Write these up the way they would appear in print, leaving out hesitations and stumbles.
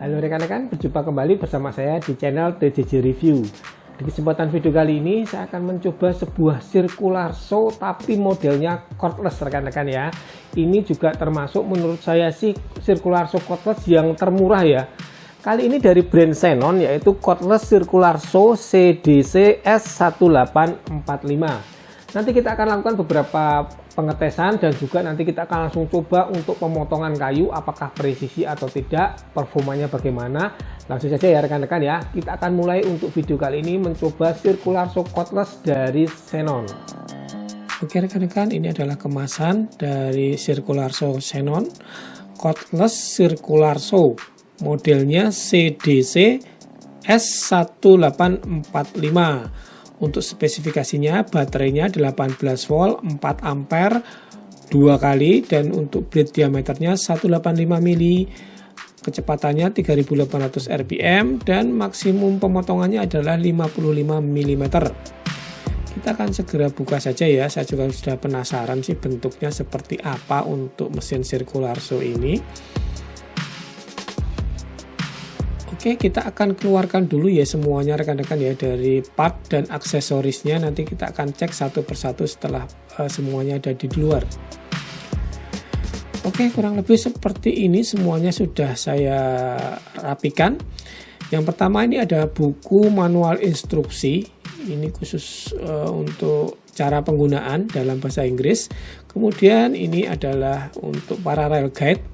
Halo rekan-rekan, berjumpa kembali bersama saya di channel TJJ Review. Di kesempatan video kali ini saya akan mencoba sebuah circular saw tapi modelnya cordless rekan-rekan ya. Ini juga termasuk menurut saya sih circular saw cordless yang termurah ya. Kali ini dari brand Xenon, yaitu cordless circular saw CDC S1845. Nanti kita akan lakukan beberapa pengetesan dan juga nanti kita akan langsung coba untuk pemotongan kayu apakah presisi atau tidak, performanya bagaimana. Langsung saja ya rekan-rekan ya, kita akan mulai untuk video kali ini mencoba circular saw cordless dari Xenon. Oke rekan-rekan, ini adalah kemasan dari circular saw Xenon cordless circular saw, modelnya CDC S1845. Untuk spesifikasinya, baterainya 18 volt 4 ampere 2 kali, dan untuk blade diameternya 185 mili, kecepatannya 3800 rpm, dan maksimum pemotongannya adalah 55 mm. Kita akan segera buka saja ya, saya juga sudah penasaran sih bentuknya seperti apa untuk mesin circular saw ini. Oke, kita akan keluarkan dulu ya semuanya rekan-rekan ya dari part dan aksesorisnya. Nanti kita akan cek satu persatu setelah semuanya ada di luar. Oke, kurang lebih seperti ini semuanya sudah saya rapikan. Yang pertama ini ada buku manual instruksi. Ini khusus untuk cara penggunaan dalam bahasa Inggris. Kemudian ini adalah untuk parallel guide,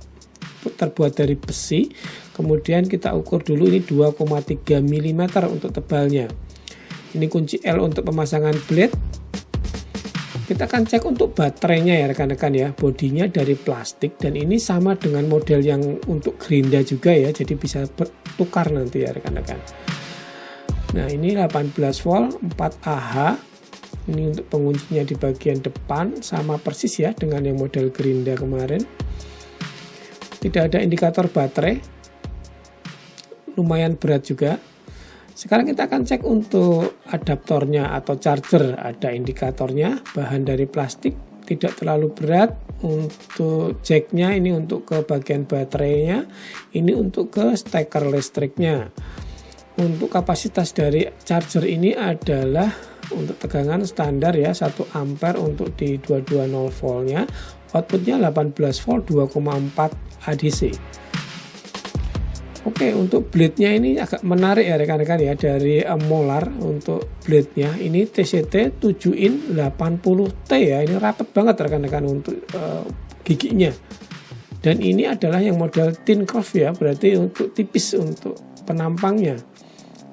terbuat dari besi. Kemudian kita ukur dulu, ini 2,3 mm untuk tebalnya. Ini kunci L untuk pemasangan blade. Kita akan cek untuk baterainya ya rekan-rekan ya. Bodinya dari plastik dan ini sama dengan model yang untuk gerinda juga ya. Jadi bisa bertukar nanti ya rekan-rekan. Nah ini 18 volt 4 Ah. Ini untuk penguncinya di bagian depan, sama persis ya dengan yang model gerinda kemarin. Tidak ada indikator baterai, lumayan berat juga. Sekarang kita akan cek untuk adaptornya atau charger, ada indikatornya, bahan dari plastik, tidak terlalu berat. Untuk jacknya ini untuk ke bagian baterainya, ini untuk ke steker listriknya. Untuk kapasitas dari charger ini adalah untuk tegangan standar ya, 1 ampere untuk di 220 voltnya, outputnya 18 volt 2,4 ADC. Oke, untuk blade-nya ini agak menarik ya rekan-rekan ya, dari Molar untuk blade-nya. Ini TCT 7 in 80T ya, ini rapat banget rekan-rekan untuk giginya. Dan ini adalah yang model thin curve ya, berarti untuk tipis untuk penampangnya.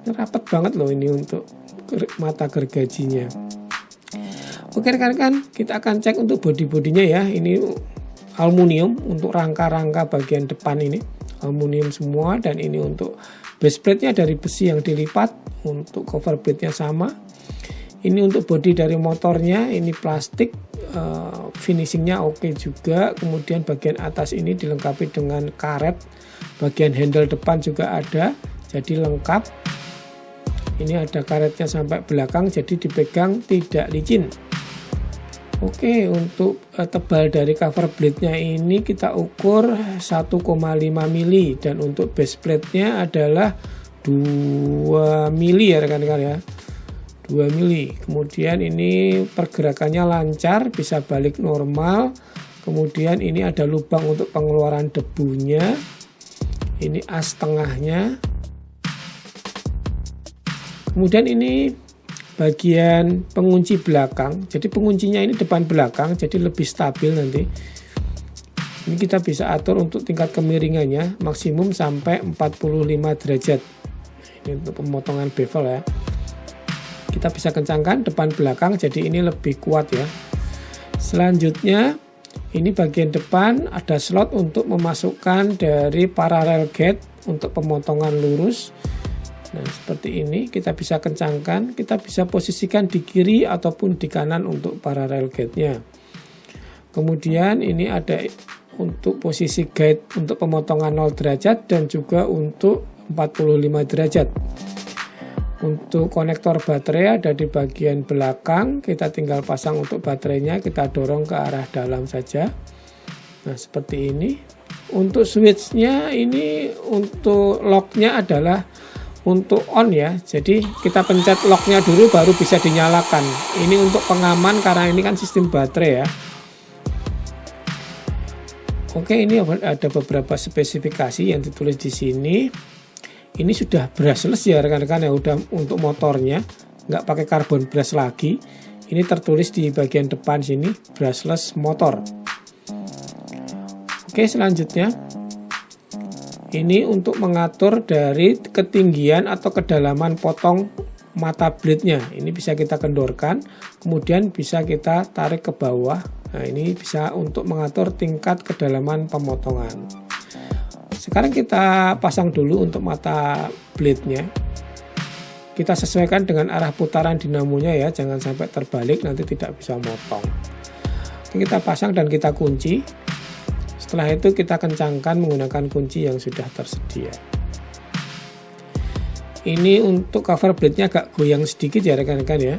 Ini rapat banget loh ini untuk mata gergajinya. Oke rekan-rekan, kita akan cek untuk bodi-bodinya ya. Ini aluminium untuk rangka-rangka bagian depan ini. Aluminium semua, dan ini untuk base plate-nya dari besi yang dilipat, untuk cover plate-nya sama. Ini untuk bodi dari motornya, ini plastik, finishingnya oke juga. Kemudian bagian atas ini dilengkapi dengan karet, bagian handle depan juga ada, jadi lengkap. Ini ada karetnya sampai belakang, jadi dipegang tidak licin. Oke, untuk tebal dari cover blade-nya ini kita ukur 1,5 mili, dan untuk base plate-nya adalah 2 mili ya rekan-rekan ya. 2 mili. Kemudian ini pergerakannya lancar, bisa balik normal. Kemudian ini ada lubang untuk pengeluaran debunya. Ini as tengahnya. Kemudian ini bagian pengunci belakang, jadi penguncinya ini depan belakang, jadi lebih stabil nanti. Ini kita bisa atur untuk tingkat kemiringannya maksimum sampai 45 derajat. Ini untuk pemotongan bevel ya. Kita bisa kencangkan depan belakang, jadi ini lebih kuat ya. Selanjutnya ini bagian depan ada slot untuk memasukkan dari parallel guide untuk pemotongan lurus. Nah seperti ini, kita bisa kencangkan, kita bisa posisikan di kiri ataupun di kanan untuk parallel guide-nya. Kemudian ini ada untuk posisi guide untuk pemotongan 0 derajat dan juga untuk 45 derajat. Untuk konektor baterai ada di bagian belakang, kita tinggal pasang untuk baterainya, kita dorong ke arah dalam saja. Nah seperti ini. Untuk switchnya ini untuk locknya adalah untuk on ya, jadi kita pencet locknya dulu baru bisa dinyalakan. Ini untuk pengaman karena ini kan sistem baterai ya. Oke, ini ada beberapa spesifikasi yang ditulis di sini. Ini sudah brushless ya rekan-rekan ya, udah untuk motornya nggak pakai carbon brush lagi. Ini tertulis di bagian depan sini brushless motor. Oke, selanjutnya ini untuk mengatur dari ketinggian atau kedalaman potong mata blade-nya. Ini bisa kita kendorkan, kemudian bisa kita tarik ke bawah. Nah, ini bisa untuk mengatur tingkat kedalaman pemotongan. Sekarang kita pasang dulu untuk mata blade-nya. Kita sesuaikan dengan arah putaran dinamonya ya, jangan sampai terbalik nanti tidak bisa motong. Oke, kita pasang dan kita kunci. Setelah itu kita kencangkan menggunakan kunci yang sudah tersedia. Ini untuk cover blade-nya agak goyang sedikit ya rekan-rekan ya.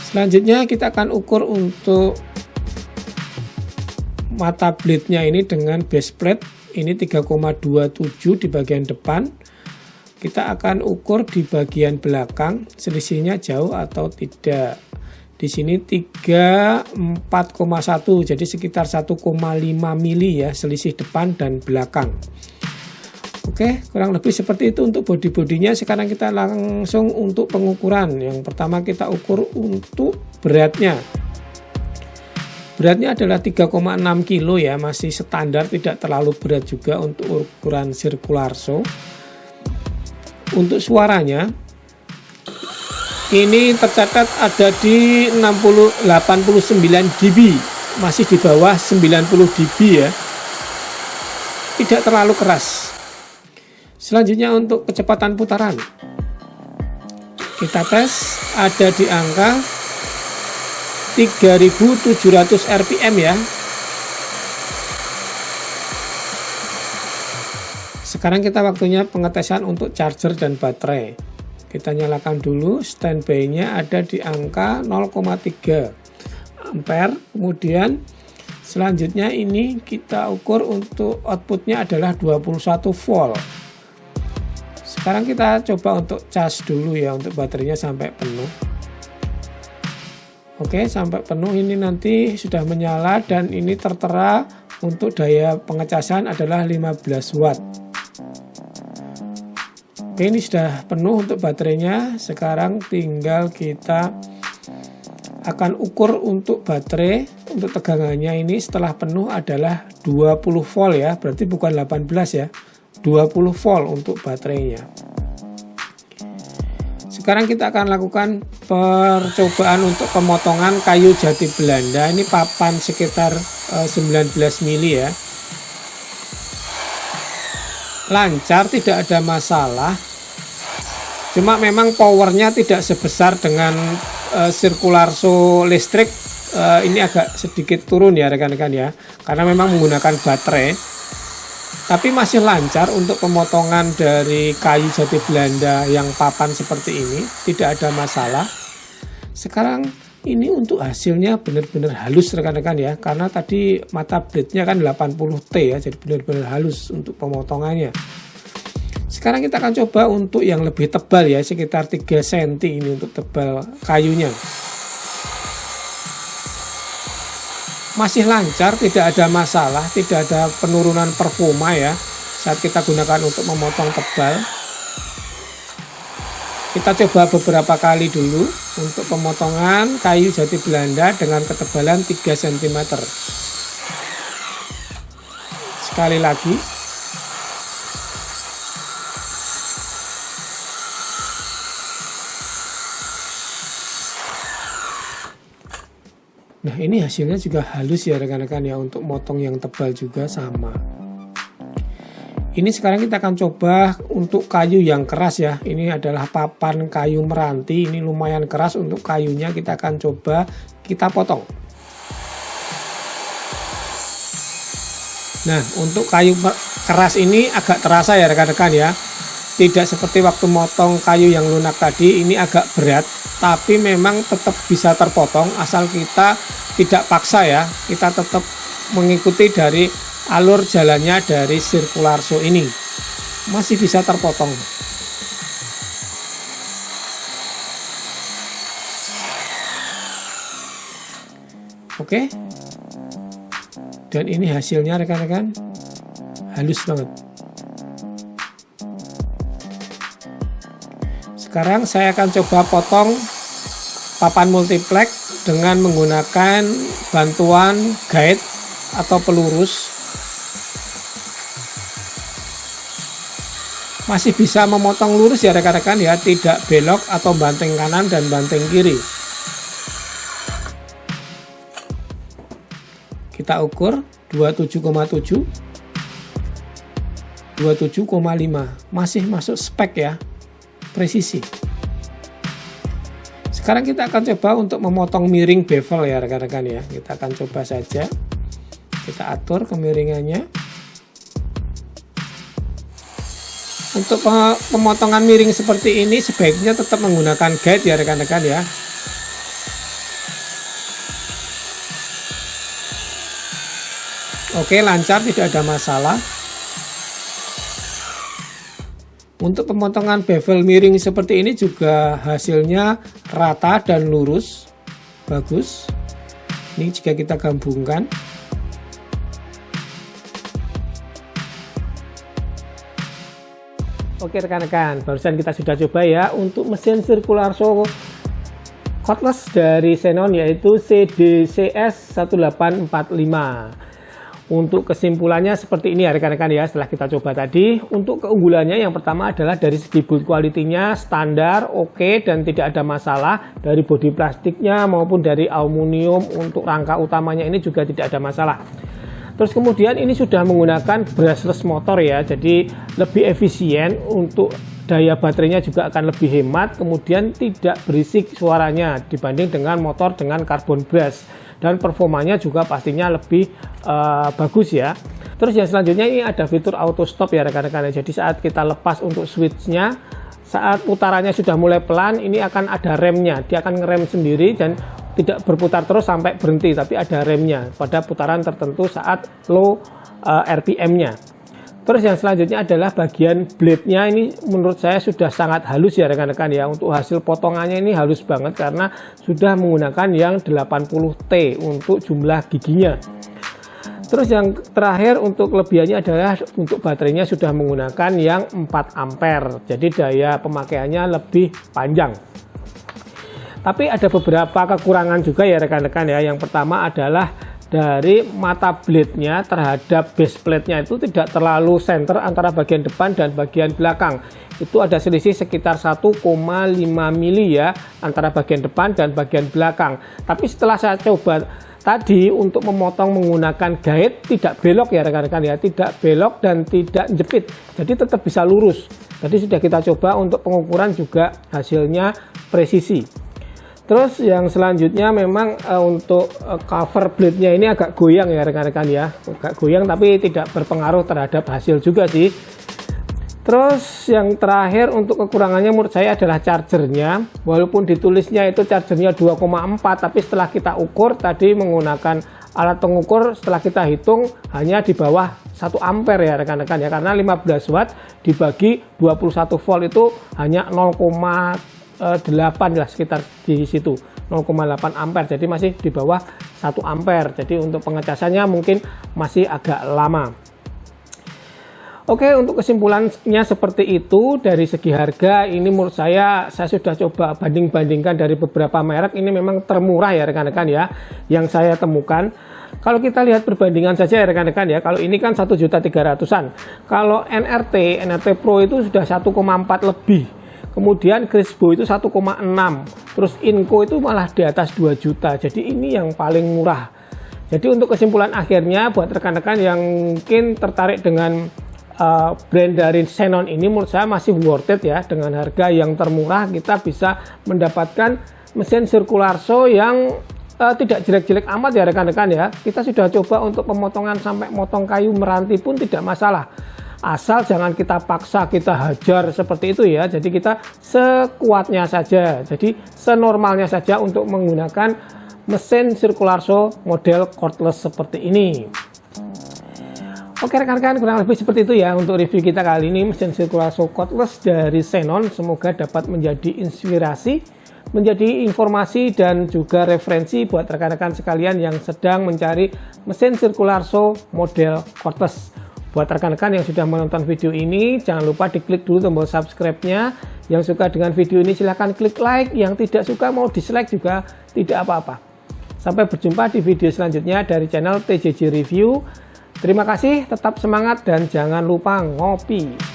Selanjutnya kita akan ukur untuk mata blade-nya ini dengan base plate. Ini 3,27 di bagian depan. Kita akan ukur di bagian belakang selisihnya jauh atau tidak. Di sini 34,1, jadi sekitar 1,5 mili ya selisih depan dan belakang. Oke, kurang lebih seperti itu untuk bodi-bodinya. Sekarang kita langsung untuk pengukuran. Yang pertama kita ukur untuk beratnya. Beratnya adalah 3,6 kilo ya, masih standar, tidak terlalu berat juga untuk ukuran circular saw. Untuk suaranya ini tercatat ada di 89 dB, masih di bawah 90 dB ya, tidak terlalu keras. Selanjutnya untuk kecepatan putaran, kita tes ada di angka 3700 rpm ya. Sekarang kita waktunya pengetesan untuk charger dan baterai. Kita nyalakan dulu, standby-nya ada di angka 0,3 ampere. Kemudian selanjutnya ini kita ukur untuk outputnya adalah 21 volt. Sekarang kita coba untuk cas dulu ya, untuk baterainya sampai penuh. Oke, sampai penuh ini nanti sudah menyala dan ini tertera untuk daya pengecasan adalah 15 watt. Oke, ini sudah penuh untuk baterainya. Sekarang tinggal kita akan ukur untuk baterai. Untuk tegangannya ini setelah penuh adalah 20 volt ya, berarti bukan 18 ya, 20 volt untuk baterainya. Sekarang kita akan lakukan percobaan untuk pemotongan kayu jati Belanda. Ini papan sekitar 19 mili ya. Lancar, tidak ada masalah, cuma memang powernya tidak sebesar dengan circular saw listrik. Ini agak sedikit turun ya rekan-rekan ya, karena memang menggunakan baterai, tapi masih lancar untuk pemotongan dari kayu jati Belanda yang papan seperti ini, tidak ada masalah. Sekarang ini untuk hasilnya benar-benar halus rekan-rekan ya, karena tadi mata blade-nya kan 80T ya, jadi benar-benar halus untuk pemotongannya. Sekarang kita akan coba untuk yang lebih tebal ya, sekitar 3 cm ini untuk tebal kayunya. Masih lancar, tidak ada masalah, tidak ada penurunan performa ya saat kita gunakan untuk memotong tebal. Kita coba beberapa kali dulu untuk pemotongan kayu jati Belanda dengan ketebalan 3 cm. Sekali lagi. Nah, ini hasilnya juga halus ya rekan-rekan ya, untuk motong yang tebal juga sama. Ini sekarang kita akan coba untuk kayu yang keras ya. Ini adalah papan kayu meranti. Ini lumayan keras untuk kayunya. Kita akan coba kita potong. Nah, untuk kayu keras ini agak terasa ya rekan-rekan ya. Tidak seperti waktu motong kayu yang lunak tadi. Ini agak berat, tapi memang tetap bisa terpotong asal kita tidak paksa ya. Kita tetap mengikuti dari alur jalannya dari circular saw ini masih bisa terpotong. Oke, dan ini hasilnya rekan-rekan, halus banget. Sekarang saya akan coba potong papan multiplex dengan menggunakan bantuan guide atau pelurus. Masih bisa memotong lurus ya rekan-rekan ya, tidak belok atau banting kanan dan banting kiri. Kita ukur 27,7, 27,5, masih masuk spek ya, presisi. Sekarang kita akan coba untuk memotong miring bevel ya rekan-rekan ya. Kita akan coba saja, kita atur kemiringannya. Untuk pemotongan miring seperti ini sebaiknya tetap menggunakan guide ya rekan-rekan ya. Oke, lancar, tidak ada masalah. Untuk pemotongan bevel miring seperti ini juga hasilnya rata dan lurus, bagus. Ini jika kita gabungkan. Oke rekan-rekan, barusan kita sudah coba ya untuk mesin circular saw cordless dari Xenon, yaitu CDCS 1845. Untuk kesimpulannya seperti ini ya rekan-rekan ya, setelah kita coba tadi. Untuk keunggulannya yang pertama adalah dari segi build quality-nya standar, oke, dan tidak ada masalah. Dari bodi plastiknya maupun dari aluminium, untuk rangka utamanya ini juga tidak ada masalah. Terus kemudian ini sudah menggunakan brushless motor ya, jadi lebih efisien, untuk daya baterainya juga akan lebih hemat, kemudian tidak berisik suaranya dibanding dengan motor dengan carbon brush, dan performanya juga pastinya lebih bagus ya. Terus yang selanjutnya ini ada fitur auto stop ya rekan-rekan, jadi saat kita lepas untuk switchnya, saat putarannya sudah mulai pelan, ini akan ada remnya, dia akan ngerem sendiri dan tidak berputar terus sampai berhenti, tapi ada remnya pada putaran tertentu saat low RPM-nya. Terus yang selanjutnya adalah bagian blade-nya, ini menurut saya sudah sangat halus ya rekan-rekan ya. Untuk hasil potongannya ini halus banget karena sudah menggunakan yang 80T untuk jumlah giginya. Terus yang terakhir untuk kelebihannya adalah untuk baterainya sudah menggunakan yang 4 ampere, jadi daya pemakaiannya lebih panjang. Tapi ada beberapa kekurangan juga ya rekan-rekan ya. Yang pertama adalah dari mata blade-nya terhadap base plate-nya itu tidak terlalu center antara bagian depan dan bagian belakang. Itu ada selisih sekitar 1,5 mili ya antara bagian depan dan bagian belakang. Tapi setelah saya coba tadi untuk memotong menggunakan guide, tidak belok ya rekan-rekan ya, tidak belok dan tidak jepit, jadi tetap bisa lurus. Jadi sudah kita coba untuk pengukuran juga hasilnya presisi. Terus yang selanjutnya memang untuk cover blade-nya ini agak goyang ya rekan-rekan ya, agak goyang tapi tidak berpengaruh terhadap hasil juga sih. Terus yang terakhir untuk kekurangannya menurut saya adalah chargernya. Walaupun ditulisnya itu chargernya 2,4, tapi setelah kita ukur tadi menggunakan alat pengukur, setelah kita hitung hanya di bawah 1 ampere ya rekan-rekan ya, karena 15 watt dibagi 21 volt itu hanya 0,8 lah, sekitar di situ 0,8 ampere, jadi masih di bawah 1 ampere. Jadi untuk pengecasannya mungkin masih agak lama. Oke, untuk kesimpulannya seperti itu. Dari segi harga ini menurut saya sudah coba banding-bandingkan dari beberapa merek, ini memang termurah ya rekan-rekan ya yang saya temukan. Kalau kita lihat perbandingan saja ya rekan-rekan ya, kalau ini kan 1.300.000-an, kalau NRT Pro itu sudah 1,4 lebih, kemudian Crisbo itu 1,6, terus Inco itu malah di atas 2 juta, jadi ini yang paling murah. Jadi untuk kesimpulan akhirnya buat rekan-rekan yang mungkin tertarik dengan brand dari Xenon ini, menurut saya masih worth it ya. Dengan harga yang termurah kita bisa mendapatkan mesin circular saw yang tidak jelek-jelek amat ya rekan-rekan ya. Kita sudah coba untuk pemotongan sampai motong kayu meranti pun tidak masalah, asal jangan kita paksa, kita hajar seperti itu ya. Jadi kita sekuatnya saja, jadi senormalnya saja untuk menggunakan mesin circular saw model cordless seperti ini. Oke rekan-rekan, kurang lebih seperti itu ya untuk review kita kali ini mesin circular saw cordless dari Xenon. Semoga dapat menjadi inspirasi, menjadi informasi dan juga referensi buat rekan-rekan sekalian yang sedang mencari mesin circular saw model cordless. Buat rekan-rekan yang sudah menonton video ini, jangan lupa diklik dulu tombol subscribe-nya. Yang suka dengan video ini silahkan klik like, yang tidak suka mau dislike juga tidak apa-apa. Sampai berjumpa di video selanjutnya dari channel TJJ Review. Terima kasih, tetap semangat dan jangan lupa ngopi.